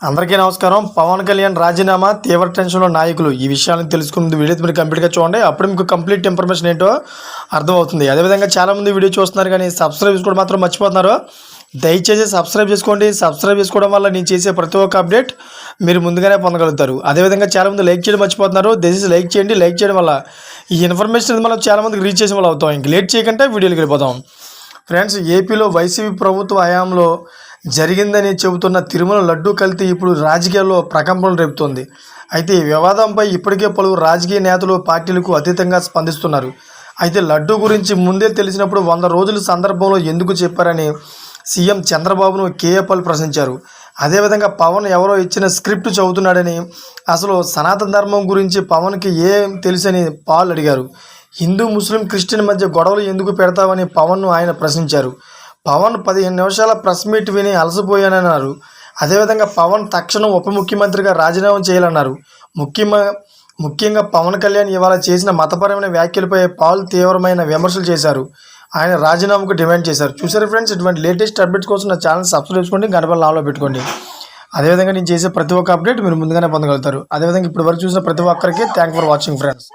అందరికీ నమస్కారం. పవన్ కళ్యాణ్ రాజీనామా తీవ్ర టెన్షన్లో నాయకులు. ఈ విషయాలను తెలుసుకునే వీడియో మీరు కంప్లీట్గా చూడండి. అప్పుడు మీకు కంప్లీట్ ఇన్ఫర్మేషన్ ఏంటో అర్థమవుతుంది. అదేవిధంగా చాలామంది వీడియో చూస్తున్నారు కానీ సబ్స్క్రైబ్ చేసుకోవడం మాత్రం మర్చిపోతున్నారు. దయచేసి సబ్స్క్రైబ్ చేసుకోండి. సబ్స్క్రైబ్ చేసుకోవడం వల్ల నేను చేసే ప్రతి ఒక్క అప్డేట్ మీరు ముందుగానే పొందగలుగుతారు. అదేవిధంగా చాలామంది లైక్ చేయడం మర్చిపోతున్నారు. దయచేసి లైక్ చేయండి. లైక్ చేయడం వల్ల ఈ ఇన్ఫర్మేషన్ మనం చాలామందికి రీచ్ చేసే వాళ్ళు అవుతాం. ఇంక లేట్ చేయకుండా వీడియోకి వెళ్ళిపోతాం. ఫ్రెండ్స్, ఏపీలో వైసీపీ ప్రభుత్వ హయాంలో జరిగిందని చెబుతున్న తిరుమల లడ్డూ కల్తీ ఇప్పుడు రాజకీయాల్లో ప్రకంపనలు రేపుతోంది. అయితే ఈ వివాదంపై ఇప్పటికే పలువురు రాజకీయ నేతలు పార్టీలకు అతీతంగా స్పందిస్తున్నారు. అయితే లడ్డూ గురించి ముందే తెలిసినప్పుడు 100 రోజుల సందర్భంలో ఎందుకు చెప్పారని సీఎం చంద్రబాబును కేఏపల్ ప్రశ్నించారు. అదేవిధంగా పవన్ ఎవరో ఇచ్చిన స్క్రిప్ట్ చదువుతున్నాడని, అసలు సనాతన ధర్మం గురించి పవన్కి ఏం తెలుసని పాల్ అడిగారు. హిందూ ముస్లిం క్రిస్టియన్ మధ్య గొడవలు ఎందుకు పెడతావని పవన్ను ఆయన ప్రశ్నించారు. పవన్ 15 నిమిషాల ప్రెస్ మీట్ విని అలసిపోయానన్నారు. అదేవిధంగా పవన్ తక్షణం ఉప ముఖ్యమంత్రిగా రాజీనామా చేయాలన్నారు. ముఖ్యంగా పవన్ కళ్యాణ్ ఇవాళ చేసిన మతపరమైన వ్యాఖ్యలపై పాల్ తీవ్రమైన విమర్శలు చేశారు. ఆయన రాజీనామాకు డిమాండ్ చేశారు. చూసారు ఫ్రెండ్స్, ఇటువంటి లేటెస్ట్ అప్డేట్స్ కోసం నా ఛానల్ సబ్స్క్రైబ్ చేసుకోండి, గంటపల్లి నాలో పెట్టుకోండి. అదేవిధంగా నేను చేసే ప్రతి ఒక్క అప్డేట్ మీరు ముందుగానే పొందగలుగుతారు. అదేవిధంగా ఇప్పటి వరకు చూసిన ప్రతి ఒక్కరికి థ్యాంక్ ఫర్ వాచింగ్ ఫ్రెండ్స్.